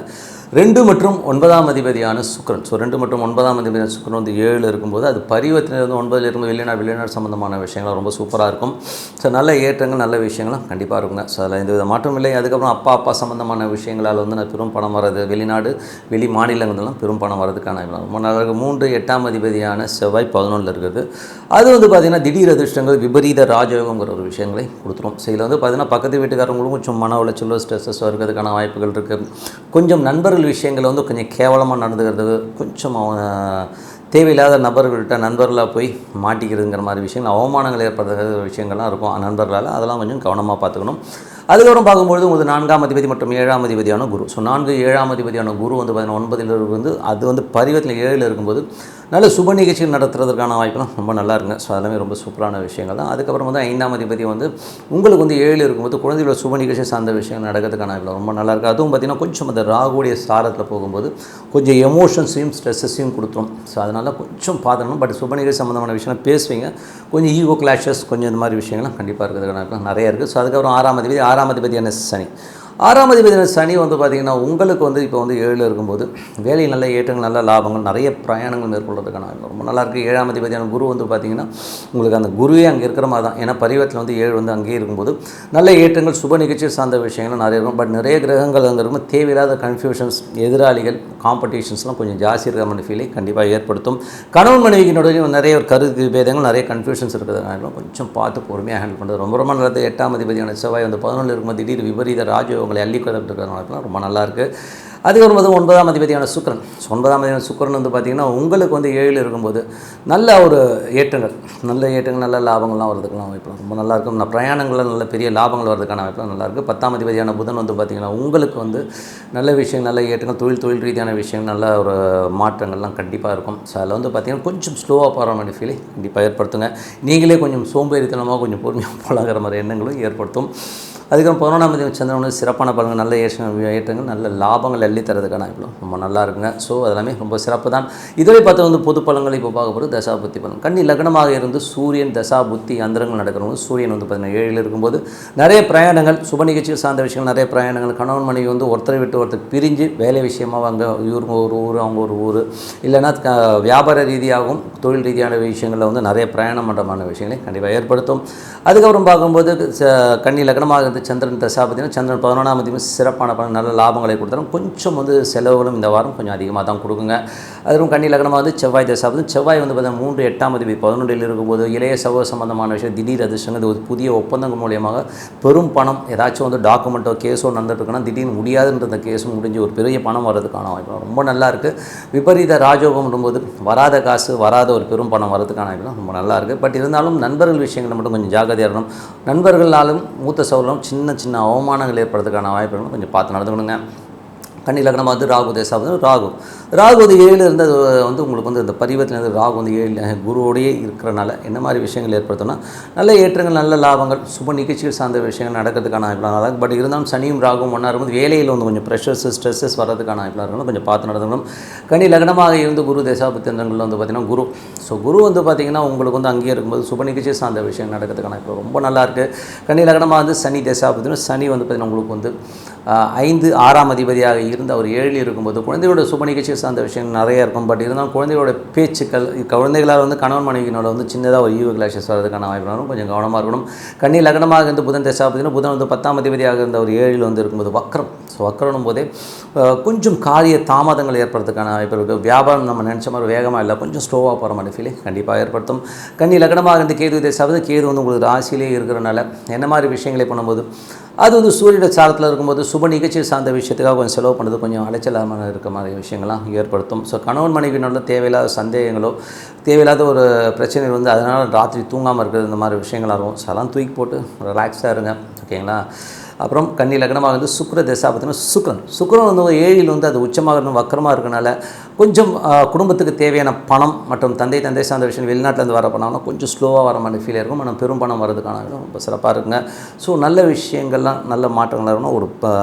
2 மற்றும் 9ஆம் அதிபதியான சுக்கிரன். ஸோ 2 மற்றும் 9ஆம் அதிபதியான சுக்கிரன் வந்து 7ல் இருக்கும்போது அது பரிவர்த்தனை வந்து 9ல் இருக்கும். வெளிநாடு சம்மந்தமான விஷயங்கள் ரொம்ப சூப்பராக இருக்கும். ஸோ நல்ல ஏற்றங்கள், நல்ல விஷயங்களும் கண்டிப்பாக இருக்குங்க. ஸோ அதில் எந்த வித மாற்றம் இல்லை. அதுக்கப்புறம் அப்பா சம்மந்தமான விஷயங்களால் வந்து பெரும் பணம் வர்றது, வெளி மாநிலங்கள்லாம் பெரும் பணம் வர்றதுக்கான ரொம்ப நல்லா இருக்குது. 3 8ஆம் அதிபதியான செவ்வாய் 11ல் இருக்குது. அது வந்து பார்த்திங்கன்னா திடீர் அதிர்ஷ்டங்கள், விபரீத ராஜயோகங்கிற ஒரு விஷயங்களை கொடுத்துரும். ஸோ இதில் வந்து பார்த்திங்கன்னா பக்கத்து வீட்டுக்காரங்களுக்கும் கொஞ்சம் மன உளைச்சலோ ஸ்ட்ரெஸ்ஸோ இருக்கிறதுக்கான வாய்ப்புகள் இருக்குது. கொஞ்சம் நண்பர்கள் விஷயங்கள் வந்து கொஞ்சம் கேவலமாக நடந்துக்கிறது, கொஞ்சம் தேவையில்லாத நண்பர்களாக போய் மாட்டிக்கிறதுங்கிற மாதிரி விஷயங்கள், அவமானங்கள் ஏற்படுற விஷயங்கள்லாம் இருக்கும் நண்பர்களால். அதெல்லாம் கொஞ்சம் கவனமாக பார்த்துக்கணும். அதுக்கப்புறம் பார்க்கும்பொழுது உங்களுக்கு 4ஆம் அதிபதி மற்றும் 7ஆம் அதிபதியான குரு. ஸோ 4 7ஆம் அதிபதியான குரு வந்து பார்த்திங்கன்னா 9ல் வந்து அது வந்து பரிவர்த்தனை 7ல் இருக்கும்போது நல்ல சுப நிகழ்ச்சிகள் நடத்துறதுக்கான வாய்ப்புலாம் ரொம்ப நல்லா இருக்குங்க. ஸோ அதெல்லாமே ரொம்ப சூப்பரான விஷயங்கள் தான். அதுக்கப்புறம் வந்து 5ஆம் அதிபதி வந்து உங்களுக்கு வந்து 7ல் இருக்கும்போது குழந்தைகளோட சுப நிகழ்ச்சி சார்ந்த விஷயங்கள் நடக்கிறதுக்கான வாய்ப்பு ரொம்ப நல்லா இருக்குது. அதுவும் பார்த்திங்கன்னா கொஞ்சம் அந்த ராகுடைய சாரத்தில் போகும்போது கொஞ்சம் எமோஷன்ஸையும் ஸ்ட்ரெஸ்ஸையும் கொடுத்துரும். ஸோ அதனால் கொஞ்சம் பார்த்துக்கணும். பட் சுப நிகழ்ச்சி சம்மந்தமான விஷயம் பேசுவீங்க, கொஞ்சம் ஈகோ கிளாஷஸ் கொஞ்சம் இந்த மாதிரி விஷயங்கள்லாம் கண்டிப்பாக இருக்கிறதுக்கான வாய்ப்பு நிறைய இருக்குது. ஸோ அதுக்கப்புறம் 6ஆம் அதிபதியான சனி. 6ஆம் அதிபதியான சனி வந்து பார்த்திங்கன்னா உங்களுக்கு வந்து இப்போ வந்து 7ல் இருக்கும்போது வேலையில் நல்ல ஏற்றங்கள், நல்ல லாபங்கள், நிறைய பிரயாணங்கள் மேற்கொள்கிறதுக்கான ரொம்ப நல்லாயிருக்கு. 7ஆம் அதிபதியான குரு வந்து பார்த்திங்கன்னா உங்களுக்கு அந்த குருவே அங்கே இருக்கிற மாதிரி தான். ஏன்னா பரிவர்த்தனை வந்து 7 வந்து அங்கேயே இருக்கும்போது நல்ல ஏற்றங்கள், சுப நிகழ்ச்சி சார்ந்த விஷயங்கள் நிறைய இருக்கும். பட் நிறைய கிரகங்கள் அங்கே இருக்கும். தேவையில்லாத கன்ஃபியூஷன்ஸ், எதிராளிகள், காம்படிஷன்ஸ்லாம் கொஞ்சம் ஜாஸ்தி இருக்கிற மாதிரி ஃபீலை கண்டிப்பாக ஏற்படுத்தும். கணவன் மனைவியினுடைய நிறைய ஒரு கருத்து பேதங்கள், நிறைய கன்ஃபியூஷன்ஸ் இருக்கிறதுனால கொஞ்சம் பார்த்து பொறுமையாக ஹேண்டில் பண்ணுறது ரொம்ப ரொம்ப நல்லது. 8ஆம் அதிபதியான செவ்வாய் வந்து 11ல் இருக்கும்போது திடீர் விபரீத ராஜயோகங்களை அள்ளி கொண்டிருக்கிறதுனால ரொம்ப நல்லாயிருக்கு. அதுக்கப்புறம் வந்து 9ஆம் அதிபதியான சுக்கிரன். 9ஆம் அதிபதியான சுக்கிரன் வந்து பார்த்திங்கன்னா உங்களுக்கு வந்து 7ல் இருக்கும்போது நல்ல ஒரு ஏற்றங்கள், நல்ல லாபங்கள்லாம் வரதுக்கெல்லாம் வாய்ப்பு ரொம்ப நல்லாயிருக்கும். பிரயாணங்களில் நல்ல பெரிய லாபங்கள் வரதுக்கான வாய்ப்புலாம் நல்லாயிருக்கு. 10ஆம் அதிபதியான புதன் வந்து பார்த்திங்கன்னா உங்களுக்கு வந்து நல்ல விஷயங்கள், நல்ல ஏற்றங்கள், தொழில் ரீதியான விஷயங்கள், நல்ல ஒரு மாற்றங்கள்லாம் கண்டிப்பாக இருக்கும். ஸோ அதில் வந்து பார்த்திங்கன்னா கொஞ்சம் ஸ்லோவாக போகிற மாதிரி ஃபீலை கண்டிப்பாக ஏற்படுத்துங்க. நீங்களே கொஞ்சம் சோம்பேறித்தனமாக கொஞ்சம் பொறுமையாக போலாங்கிற மாதிரி எண்ணங்களும் ஏற்படுத்தும். அதுக்கப்புறம் 11ஆம் தேதி சந்திரன் வந்து சிறப்பான பலன்கள், நல்ல ஏற்றங்கள், நல்ல லாபங்கள் அள்ளி தரதுக்கான இவ்வளோ ரொம்ப நல்லா இருக்குங்க. ஸோ அதெல்லாமே ரொம்ப சிறப்பு தான். இதுவே பார்த்து வந்து பொது பலன்கள் இப்போ பார்க்க போகிறது தசாபுத்தி பலன். கன்னி லக்னமாக இருந்து சூரியன் தசாபுத்தி அந்தரங்கள் நடக்கிறவங்க சூரியன் வந்து பார்த்திங்கன்னா 7ல் இருக்கும்போது நிறைய பிரயாணங்கள், சுப நிகழ்ச்சிகள் சார்ந்த விஷயங்கள், நிறைய பிரயாணங்கள், கணவன் மனைவி வந்து ஒருத்தரை விட்டு ஒருத்தர் பிரிஞ்சு வேலை விஷயமாக அங்கே இவங்க ஒரு ஊர் அவங்க ஒரு ஊர், இல்லைன்னா வியாபார ரீதியாகவும் தொழில் ரீதியான விஷயங்களில் வந்து நிறைய பிரயாணம் பண்ணுறமான விஷயங்களை கண்டிப்பாக ஏற்படுத்தும். அதுக்கப்புறம் பார்க்கும்போது கன்னி லக்னமாக இருந்து சந்திரன் தசா பார்த்திங்கன்னா சந்திரன் 11ஆம் அதிபதி சிறப்பான பலன் நல்ல லாபங்களை கொடுத்தாலும் கொஞ்சம் வந்து செலவுகளும் இந்த வாரம் கொஞ்சம் அதிகமாக தான் கொடுக்குங்க. அதுவும் கன்னி லக்னமாக வந்து செவ்வாய் தசா பார்த்து செவ்வாய் வந்து பார்த்தீங்கன்னா 3 8ஆம் அதிபதி 11இல் இருக்கும்போது இளைய சகோதர சம்பந்தமான விஷயம் திடீர் அதிர்ஷ்டங்கள் ஒரு புதிய ஒப்பந்தங்கள் மூலியமாக பெரும் பணம் ஏதாச்சும் வந்து டாக்குமெண்ட்டோ கேஸோ நடந்துட்டுருக்குன்னா திடீர்னு முடியாதுன்ற கேஸும் முடிஞ்சு ஒரு பெரிய பணம் வர்றதுக்கான வாய்ப்பு ரொம்ப நல்லா இருக்குது. விபரீத ராஜோகம்ன்றும்போது வராத காசு வராத ஒரு பெரும் பணம் வர்றதுக்கான வாய்ப்பு ரொம்ப நல்லா இருக்குது. பட் இருந்தாலும் நண்பர்கள் விஷயங்கள் மட்டும் கொஞ்சம் ஜாக்கிரதையாக இருக்கணும். நண்பர்களாலும் மூத்த சகோதரரும் சின்ன சின்ன அவமானங்கள் ஏற்படுறதுக்கான வாய்ப்புகளும் கொஞ்சம் பார்த்து நடந்துக்கணுங்க. கன்னி லக்னமாக வந்து ராகு தேசா வந்து ராகு வந்து 7 இருந்தது வந்து உங்களுக்கு வந்து இந்த பரிவர்த்தனை ராகு வந்து 7 குருவோடையே இருக்கிறனால என்ன மாதிரி விஷயங்கள் ஏற்படுத்தணும்னா நல்ல ஏற்றங்கள் நல்ல லாபங்கள் சுப நிகழ்ச்சிகள் சார்ந்த விஷயங்கள் நடக்கிறதுக்கான வாய்ப்புலாம் நல்லா. பட் இருந்தாலும் சனியும் ராகும் ஒன்றா இருக்கும்போது வேலையில் வந்து கொஞ்சம் ப்ரெஷர்ஸ் ஸ்ட்ரெஸ்ஸஸ் வர்றதுக்கான வாய்ப்புலாம் இருக்கணும். கொஞ்சம் பார்த்து நடந்துக்கணும். கன்னி லக்னமாக இருந்து குரு தேசாபத்தியங்களில் வந்து பார்த்திங்கன்னா குரு வந்து பார்த்திங்கன்னா உங்களுக்கு வந்து அங்கேயே இருக்கும்போது சுப நிகழ்ச்சி சார்ந்த விஷயம் நடக்கிறதுக்கான வாய்ப்பு ரொம்ப நல்லாயிருக்கு. கன்னி லக்னமாக வந்து சனி தேசாபத்தியம் சனி வந்து பார்த்திங்கன்னா உங்களுக்கு வந்து 5 6ஆம் அதிபதியாக இருந்து அவர் 7 இருக்கும்போது குழந்தையோட சுப நிகழ்ச்சி சார்ந்த விஷயங்கள் நிறைய இருக்கும். பட் இருந்தாலும் குழந்தையோட பேச்சுக்கள் குழந்தைகளால் வந்து கணவன் மனைவியினோட வந்து சின்னதாக ஒரு ஈவு கிளாஷஸ் வர்றதுக்கான வாய்ப்பு கொஞ்சம் கவனமாக இருக்கணும். கன்னி லக்னமாக இருந்து புதன் தசா பார்த்தீங்கன்னா புதன் வந்து 10ஆம் அதிபதியாக இருந்த ஒரு 7 வந்து இருக்கும்போது வக்ரம். ஸோ வக்ரனும் போதே கொஞ்சம் காரிய தாமதங்கள் ஏற்படுறதுக்கான வாய்ப்பு இருக்குது. வியாபாரம் நம்ம நினச்ச மாதிரி வேகமாக இல்லை கொஞ்சம் ஸ்லோவாக போகிற மாதிரி ஃபீலிங் கண்டிப்பாக ஏற்படுத்தும். கன்னி லக்னமாக இருந்து கேது தசா வந்து கேது வந்து உங்களுக்கு ராசியிலே இருக்கிறனால என்ன மாதிரி விஷயங்களை பண்ணும்போது அது வந்து சூரியட சாரத்தில் இருக்கும்போது சுப நிகழ்ச்சி சார்ந்த விஷயத்துக்காக கொஞ்சம் செலவு பண்ணுறது கொஞ்சம் அலைச்சலாக இருக்க மாதிரி விஷயங்கள்லாம் ஏற்படுத்தும். ஸோ கணவன் மனைவியினோட தேவையில்லாத சந்தேகங்களோ தேவையில்லாத ஒரு பிரச்சனைகள் வந்து அதனால் ராத்திரி தூங்காமல் இருக்கிறது இந்த மாதிரி விஷயங்களாக இருக்கும். ஸோ அதெல்லாம் தூக்கி போட்டு ரிலாக்ஸாக இருங்க. ஓகேங்களா. அப்புறம் கன்னி லக்னமாக வந்து சுக்கிர தசா பார்த்தீங்கன்னா சுக்கிரன் வந்து 7 வந்து அது உச்சமாக இருக்கணும் வக்கரமாக இருக்கனால கொஞ்சம் குடும்பத்துக்கு தேவையான பணம் மற்றும் தந்தை சார்ந்த விஷயம் வெளிநாட்டிலேருந்து வர பணம்னா கொஞ்சம் ஸ்லோவாக வர மாதிரி ஃபீல் இருக்கும். ஆனால் பெரும் பணம் வரதுக்கான ரொம்ப சிறப்பாக இருக்குங்க. ஸோ நல்ல விஷயங்கள்லாம் நல்ல மாற்றங்களாக இருக்கணும். ஒரு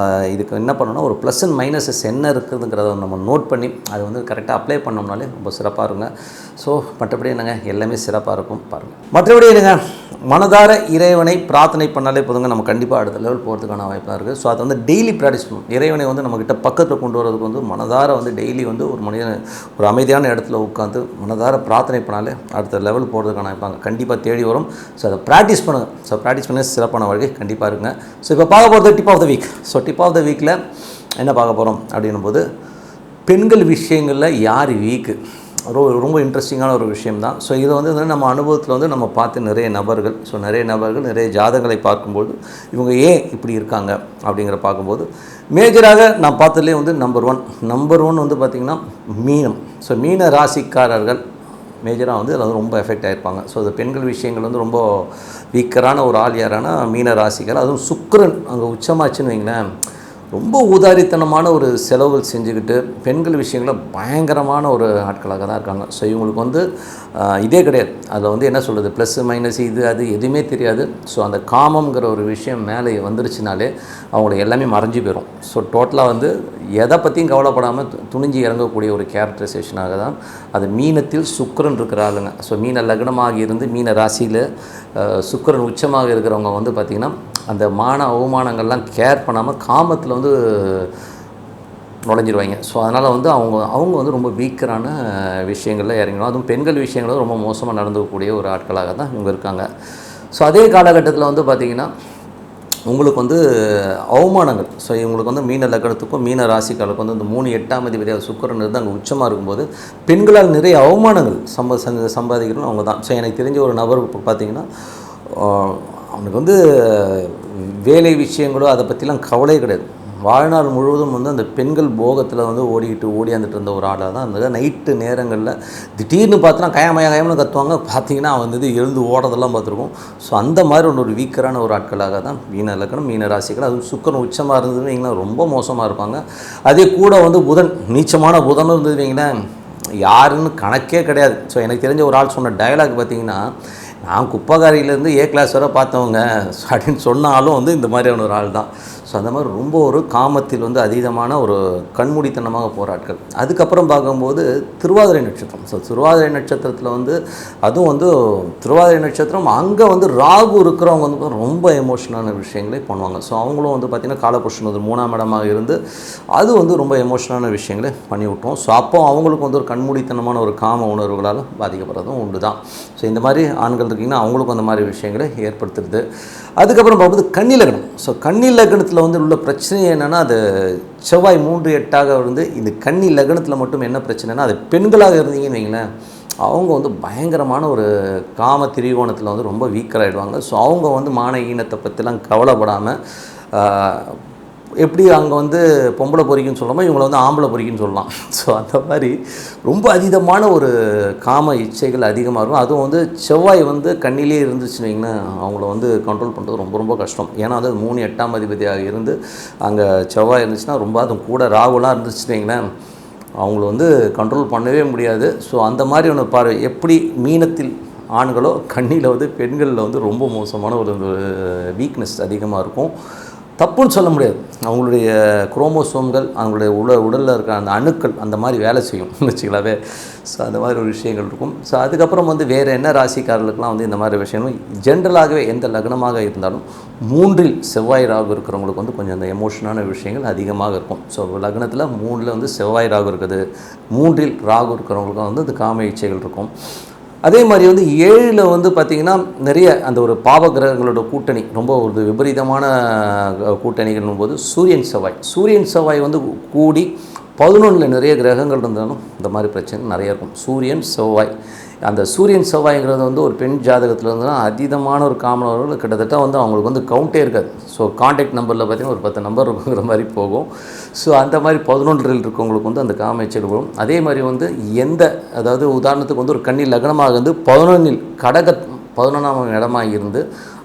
இதுக்கு என்ன பண்ணணும்னா ஒரு ப்ளஸ் அண்ட் மைனஸஸ் என்ன இருக்குதுங்கிறத நம்ம நோட் பண்ணி அதை வந்து கரெக்டாக அப்ளை பண்ணோம்னாலே ரொம்ப சிறப்பாக இருக்குங்க. ஸோ மற்றபடி என்னங்க எல்லாமே சிறப்பாக இருக்கும் பாருங்கள். மற்றபடி என்னங்க மனதார இறைவனை பிரார்த்தனை பண்ணாலே போதுங்க நம்ம கண்டிப்பாக அடுத்த லெவல் போகிறதுக்கான வாய்ப்பாக இருக்குது. ஸோ அதை வந்து டெய்லி ப்ராக்டிஸ் பண்ணணும். இறைவனை வந்து நம்மக்கிட்ட பக்கத்தில் கொண்டு வரதுக்கு வந்து மனதார வந்து டெய்லி வந்து ஒரு மனிதன் ஒரு அமைதியான இடத்துல உட்காந்து மனதார பிரார்த்தனை பண்ணாலே அடுத்த லெவல் போகிறதுக்கான வாய்ப்பாங்க கண்டிப்பாக தேடி வரும். ஸோ அதை ப்ராக்டிஸ் பண்ணுங்கள். ஸோ ப்ராக்டிஸ் பண்ண சிறப்பான வாழ்க்கை கண்டிப்பாக இருக்குங்க. ஸோ இப்போ பார்க்க போகிறது tip of the week. So tip of the வீக்கில் என்ன பார்க்க போகிறோம் அப்படின்னும் போது பெண்கள் விஷயங்களில் யார் வீக்கு ரொம்ப இன்ட்ரெஸ்டிங்கான ஒரு விஷயம் தான். ஸோ இதை வந்து நம்ம அனுபவத்தில் வந்து நம்ம பார்த்து நிறைய நபர்கள் நிறைய ஜாதகங்களை பார்க்கும்போது இவங்க ஏன் இப்படி இருக்காங்க அப்படிங்கிற பார்க்கும்போது மேஜராக நான் பார்த்ததுலேயே வந்து நம்பர் ஒன் வந்து பார்த்திங்கன்னா மீனம். ஸோ மீன ராசிக்காரர்கள் மேஜராக வந்து அதில் ரொம்ப எஃபெக்ட் ஆகிருப்பாங்க. ஸோ அது பெண்கள் விஷயங்கள் வந்து ரொம்ப வீக்கரான ஒரு ஆள் யாரான மீன ராசிகள். அதுவும் சுக்கிரன் அங்கே உச்சமாச்சுன்னு வைங்களேன் ரொம்ப ஊதாரித்தனமான ஒரு செலவுகள் செஞ்சுக்கிட்டு பெண்கள் விஷயங்களில் பயங்கரமான ஒரு ஆட்களாக தான் இருக்காங்க. ஸோ இவங்களுக்கு வந்து இதே கிடையாது. அதில் வந்து என்ன சொல்கிறது ப்ளஸ்ஸு மைனஸ் இது அது எதுவுமே தெரியாது. ஸோ அந்த காமங்கிற ஒரு விஷயம் மேலே வந்துருச்சுனாலே அவங்களுக்கு எல்லாமே மறைஞ்சு போயிடும். ஸோ டோட்டலாக வந்து எதை பற்றியும் கவலைப்படாமல் துணிஞ்சு இறங்கக்கூடிய ஒரு கேரக்டரைசேஷனாக தான் அது மீனத்தில் சுக்கிரன் இருக்கிற ஆளுங்க. ஸோ மீன லக்னமாக இருந்து மீன ராசியில் சுக்கிரன் உச்சமாக இருக்கிறவங்க வந்து பார்த்திங்கன்னா அந்த அவமானங்கள்லாம் கேர் பண்ணாமல் காமத்தில் வந்து நுழைஞ்சிருவாங்க. ஸோ அதனால் வந்து அவங்க வந்து ரொம்ப வீக்கரான விஷயங்களில் இறங்கணும். அதுவும் பெண்கள் விஷயங்களும் ரொம்ப மோசமாக நடந்துக்கக்கூடிய ஒரு ஆட்களாக தான் இவங்க இருக்காங்க. ஸோ அதே காலகட்டத்தில் வந்து பார்த்திங்கன்னா உங்களுக்கு வந்து அவமானங்கள். ஸோ இவங்களுக்கு வந்து மீன லக்னத்துக்கும் மீன ராசிக்காலுக்கும் வந்து இந்த 3 8ஆம் அதிபதியாக சுக்கிரன் இருந்து அங்கே உச்சமாக இருக்கும்போது பெண்களால் நிறைய அவமானங்கள் சம்பாதிக்கிறோம் அவங்க தான். ஸோ எனக்கு தெரிஞ்ச ஒரு நபர் இப்போ பார்த்திங்கன்னா அவனுக்கு வந்து வேலை விஷயங்களோ அதை பற்றிலாம் கவலையே கிடையாது. வாழ்நாள் முழுவதும் வந்து அந்த பெண்கள் போகத்தில் வந்து ஓடியாந்துட்டு இருந்த ஒரு ஆளாக தான் அந்த நைட்டு நேரங்களில் திடீர்னு பார்த்தோன்னா கயமயம்னு கத்துவாங்க. பார்த்தீங்கன்னா அவன் வந்து எழுந்து ஓடுறதெல்லாம் பார்த்துருக்கோம். ஸோ அந்த மாதிரி ஒரு வீக்கரான ஒரு ஆட்களாக தான் மீன லக்னம் மீன ராசிகள். அதுவும் சுக்கிரன் உச்சமாக இருந்ததுன்னு வைங்களேன் ரொம்ப மோசமாக இருப்பாங்க. அதே கூட வந்து நீச்சமான புதனும் இருந்தது வைங்களேன் யாருன்னு கணக்கே கிடையாது. ஸோ எனக்கு தெரிஞ்ச ஒரு ஆள் சொன்ன டயலாக் பார்த்திங்கன்னா நான் குப்பகாரியிலேருந்து A கிளாஸ் வரை பார்த்தவங்க அப்படின்னு சொன்னாலும் வந்து இந்த மாதிரியான ஒரு ஆள் தான். ஸோ அந்த மாதிரி ரொம்ப ஒரு காமத்தில் வந்து அதீதமான ஒரு கண்மூடித்தனமாக போராட்கள். அதுக்கப்புறம் பார்க்கும்போது திருவாதிரை நட்சத்திரம். ஸோ திருவாதிரை நட்சத்திரத்தில் வந்து அதுவும் வந்து திருவாதிரை நட்சத்திரம் அங்கே வந்து ராகு இருக்கிறவங்க வந்து ரொம்ப எமோஷனான விஷயங்களே பண்ணுவாங்க. ஸோ அவங்களும் வந்து பார்த்திங்கன்னா காலபுருஷன் வந்து 3ஆம் இடமாக இருந்து அது வந்து ரொம்ப எமோஷனான விஷயங்களே பண்ணி விட்டோம். ஸோ அப்போ அவங்களுக்கு வந்து ஒரு கண்மூடித்தனமான ஒரு காம உணர்வுகளால் பாதிக்கப்படுறதும் உண்டு தான். ஸோ இந்த மாதிரி ஆண்கள் இருக்கிங்கன்னா அவங்களுக்கும் அந்த மாதிரி விஷயங்களை ஏற்படுத்துறது. அதுக்கப்புறம் பார்க்கும்போது கன்னி லக்னம். ஸோ கன்னி லக்னத்தில் வந்து உள்ள பிரச்சனை என்னென்னா, அது செவ்வாய் 3-8 வந்து இந்த கன்னி லக்னத்தில் மட்டும் என்ன பிரச்சனைனா, அது பெண்களாக இருந்தீங்கன்னு வைங்களேன், அவங்க வந்து பயங்கரமான ஒரு காம திரிகோணத்தில் வந்து ரொம்ப வீக்கராகிடுவாங்க. ஸோ அவங்க வந்து மான ஈனத்தை பற்றிலாம் கவலைப்படாமல் எப்படி அங்கே வந்து பொம்பளை பொறிக்குன்னு சொல்லாமல் இவங்களை வந்து ஆம்பளை பொறிக்குன்னு சொல்லலாம். ஸோ அந்த மாதிரி ரொம்ப அதீதமான ஒரு காம இச்சைகள் அதிகமாக இருக்கும். அதுவும் வந்து செவ்வாய் வந்து கண்ணிலே இருந்துச்சுன்னு வைங்கன்னா அவங்கள வந்து கண்ட்ரோல் பண்ணுறது ரொம்ப ரொம்ப கஷ்டம். ஏன்னா அது 3-8ஆம் அதிபதியாக இருந்து அங்கே செவ்வாய் இருந்துச்சுன்னா ரொம்ப, அதுவும் கூட ராகுலாம் இருந்துச்சுன்னு வைங்களேன், அவங்கள வந்து கண்ட்ரோல் பண்ணவே முடியாது. ஸோ அந்த மாதிரி ஒன்று பாரு, எப்படி மீனத்தில் ஆண்களோ கண்ணியில் வந்து பெண்களில் வந்து ரொம்ப மோசமான ஒரு வீக்னஸ் அதிகமாக இருக்கும். தப்புன்னு சொல்ல முடியாது. அவங்களுடைய குரோமோசோம்கள், அவங்களுடைய உடலில் இருக்கிற அந்த அணுக்கள் அந்த மாதிரி வேலை செய்யும் வச்சுக்கலாவே. ஸோ அந்த மாதிரி ஒரு விஷயங்கள் இருக்கும். ஸோ அதுக்கப்புறம் வந்து வேறு என்ன ராசிக்காரர்களுக்கெலாம் வந்து இந்த மாதிரி விஷயங்கள் ஜென்ரலாகவே எந்த லக்னமாக இருந்தாலும் 3இல் செவ்வாய் ராகு இருக்கிறவங்களுக்கு வந்து கொஞ்சம் அந்த எமோஷனான விஷயங்கள் அதிகமாக இருக்கும். ஸோ லக்னத்தில் 3இல் வந்து செவ்வாய் ராகு இருக்குது, 3இல் ராகு இருக்கிறவங்களுக்கும் வந்து அந்த காம இச்சைகள் இருக்கும். அதே மாதிரி வந்து 7ல் வந்து பார்த்திங்கன்னா நிறைய அந்த ஒரு பாவ கிரகங்களோட கூட்டணி, ரொம்ப ஒரு விபரீதமான கூட்டணிகள்னும் போது சூரியன் செவ்வாய் வந்து கூடி 11ல் நிறைய கிரகங்கள் இருந்தாலும் இந்த மாதிரி பிரச்சனை நிறைய இருக்கும். சூரியன் செவ்வாய்ங்கிறது வந்து ஒரு பெண் ஜாதகத்தில் இருந்ததுன்னா அதீதமான ஒரு காமனவர்கள் கிட்டத்தட்ட வந்து அவங்களுக்கு வந்து கவுண்டே இருக்காது. ஸோ கான்டாக்ட் நம்பரில் பார்த்திங்கன்னா ஒரு 10 நம்பர் இருக்குங்கிற மாதிரி போகும். ஸோ அந்த மாதிரி 11ல் இருக்கவங்களுக்கு வந்து அந்த காம இச்சைகள் வரும். அதே மாதிரி வந்து அதாவது உதாரணத்துக்கு வந்து ஒரு கன்னி லக்னமாக வந்து 11ல் 11ஆம் இடமாக இருந்து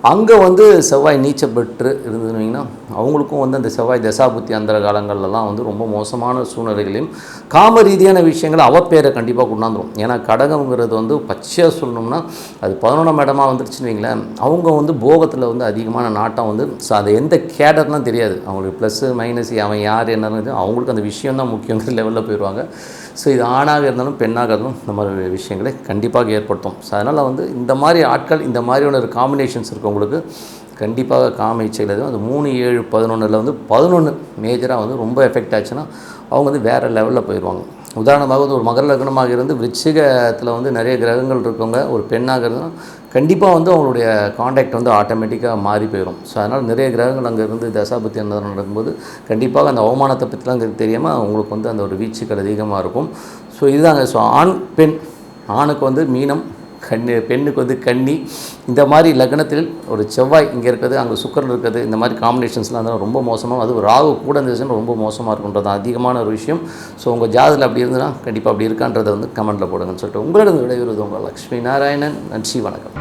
அங்கே வந்து செவ்வாய் நீச்சல் பெற்று இருந்ததுன்னா அவங்களுக்கும் வந்து அந்த செவ்வாய் தசாபுத்தி அந்தர காலங்கள்லாம் வந்து ரொம்ப மோசமான சூழ்நிலைகளையும் காம ரீதியான விஷயங்களை அவப்பேரை கண்டிப்பாக கொண்டாந்துடும். ஏன்னா கடகம்ங்கிறது வந்து பச்சையாக சொல்லணும்னா அது 11ஆம் இடமாக வந்துருச்சுன்னு வைங்களேன், அவங்க வந்து போகத்தில் வந்து அதிகமான நாட்டம் வந்து அது எந்த கேடர்லாம் தெரியாது அவங்களுக்கு. ப்ளஸ்ஸு மைனஸ் அவன் யார் என்னன்னு அவங்களுக்கு அந்த விஷயம் தான் முக்கியங்கிற லெவலில் போயிடுவாங்க. ஸோ இது ஆணாக இருந்தாலும் பெண்ணாக இருந்தாலும் இந்த மாதிரி விஷயங்களை கண்டிப்பாக ஏற்படுத்தும். ஸோ அதனால் வந்து இந்த மாதிரி ஆட்கள், இந்த மாதிரியான ஒரு காம்பினேஷன்ஸ் இருக்கவங்களுக்கு கண்டிப்பாக காம இச்சைகள் எதுவும் அந்த 3, 7, 11ல் வந்து 11 மேஜராக வந்து ரொம்ப எஃபெக்ட் ஆச்சுன்னா அவங்க வந்து வேறு லெவலில் போயிடுவாங்க. உதாரணமாக வந்து ஒரு மகர லக்னமாக இருந்து விருச்சிகத்தில் வந்து நிறைய கிரகங்கள் இருக்கவங்க ஒரு பெண்ணாக இருந்தால் கண்டிப்பாக வந்து அவங்களுடைய காண்டாக்ட் வந்து ஆட்டோமேட்டிக்காக மாறி போயிடும். ஸோ அதனால் நிறைய கிரகங்கள் அங்கே இருந்து தசாபுத்தி அந்த நடக்கும்போது கண்டிப்பாக அந்த அவமானத்தை பற்றிலாம் தெரியாமல் அவங்களுக்கு வந்து அந்த ஒரு வீச்சுக்கள் அதிகமாக இருக்கும். ஸோ இதுதாங்க. ஸோ ஆண் பெண், ஆணுக்கு வந்து மீனம், பெண்ணுக்கு வந்து கன்னி, இந்த மாதிரி லக்னத்தில் ஒரு செவ்வாய் இங்கே இருக்கிறது, அங்கே சுக்கிரன் இருக்கிறது, இந்த மாதிரி காம்பினேஷன்ஸ்லாம் இருந்தால் ரொம்ப மோசமாக, அது ராகு கூட இருந்துச்சுன்னா ரொம்ப மோசமாக இருக்குன்றது அதிகமான ஒரு விஷயம். ஸோ உங்கள் ஜாதகத்தில் அப்படி இருந்ததுன்னா கண்டிப்பாக அப்படி இருக்கான்றதை வந்து கமெண்ட்டில் போடுங்கன்னு சொல்லிட்டு உங்களிடம் விடைபெறுவது உங்கள் லக்ஷ்மி நாராயணன். நன்றி, வணக்கம்.